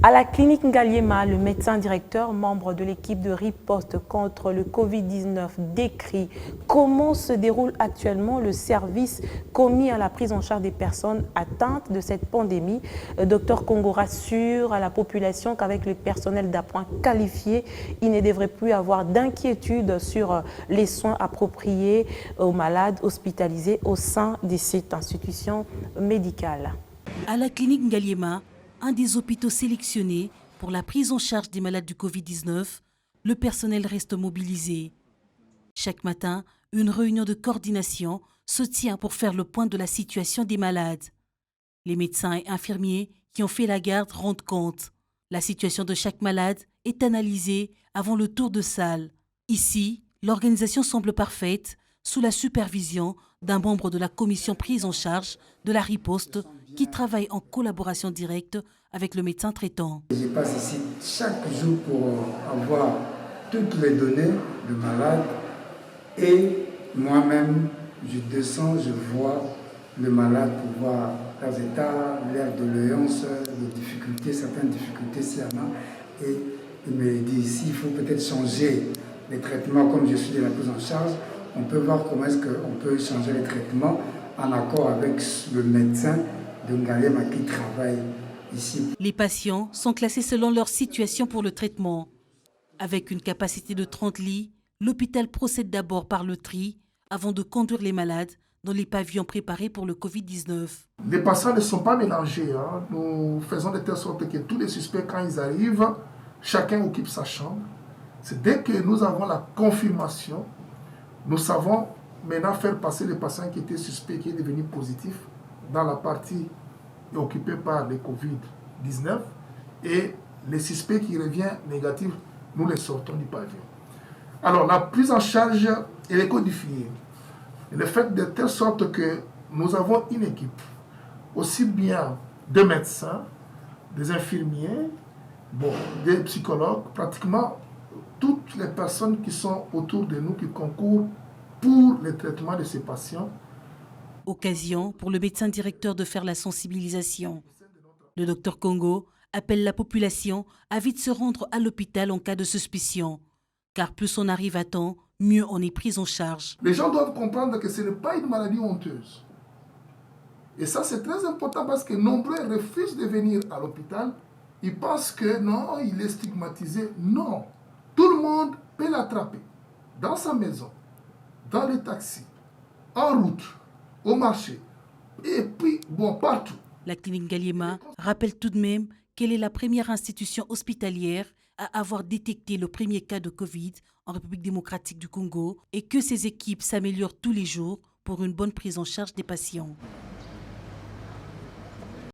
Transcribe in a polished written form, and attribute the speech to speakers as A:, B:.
A: À la clinique Ngaliema, le médecin directeur, membre de l'équipe de riposte contre le Covid-19, décrit comment se déroule actuellement le service commis à la prise en charge des personnes atteintes de cette pandémie. Dr Congo rassure à la population qu'avec le personnel d'appoint qualifié, il ne devrait plus avoir d'inquiétude sur les soins appropriés aux malades hospitalisés au sein de cette institution médicale.
B: À la clinique Ngaliema, un des hôpitaux sélectionnés pour la prise en charge des malades du Covid-19, le personnel reste mobilisé. Chaque matin, une réunion de coordination se tient pour faire le point de la situation des malades. Les médecins et infirmiers qui ont fait la garde rendent compte. La situation de chaque malade est analysée avant le tour de salle. Ici, l'organisation semble parfaite sous la supervision d'un membre de la commission prise en charge de la riposte qui travaille en collaboration directe avec le médecin traitant.
C: Je passe ici chaque jour pour avoir toutes les données de malade et moi-même, je descends, je vois le malade pour voir leurs états, l'air de doléance, les difficultés, certaines difficultés s'il y en a. Et il me dit ici, il faut peut-être changer les traitements comme je suis de la prise en charge. On peut voir comment est-ce qu'on peut changer les traitements en accord avec le médecin de Ngaliema qui travaille ici.
B: Les patients sont classés selon leur situation pour le traitement. Avec une capacité de 30 lits, l'hôpital procède d'abord par le tri avant de conduire les malades dans les pavillons préparés pour le Covid-19.
D: Les patients ne sont pas mélangés. Nous faisons de telle sorte que tous les suspects, quand ils arrivent, chacun occupe sa chambre. C'est dès que nous avons la confirmation, nous savons maintenant faire passer les patients qui étaient suspects, qui est devenu positif, dans la partie occupée par le Covid-19 et les suspects qui reviennent négatifs, nous les sortons du pavillon. Alors la prise en charge elle est codifiée. Le fait de telle sorte que nous avons une équipe, aussi bien de médecins, des infirmiers, des psychologues, pratiquement toutes les personnes qui sont autour de nous, qui concourent pour le traitement de ces patients.
B: Occasion pour le médecin directeur de faire la sensibilisation. Le docteur Congo appelle la population à vite se rendre à l'hôpital en cas de suspicion, car plus on arrive à temps, mieux on est pris en charge.
D: Les gens doivent comprendre que ce n'est pas une maladie honteuse. Et ça, c'est très important parce que nombreux refusent de venir à l'hôpital. Ils pensent que non, il est stigmatisé. Non, tout le monde peut l'attraper dans sa maison, dans les taxis, en route, au marché, et puis, partout.
B: La clinique Ngaliema rappelle tout de même qu'elle est la première institution hospitalière à avoir détecté le premier cas de Covid en République démocratique du Congo et que ses équipes s'améliorent tous les jours pour une bonne prise en charge des patients.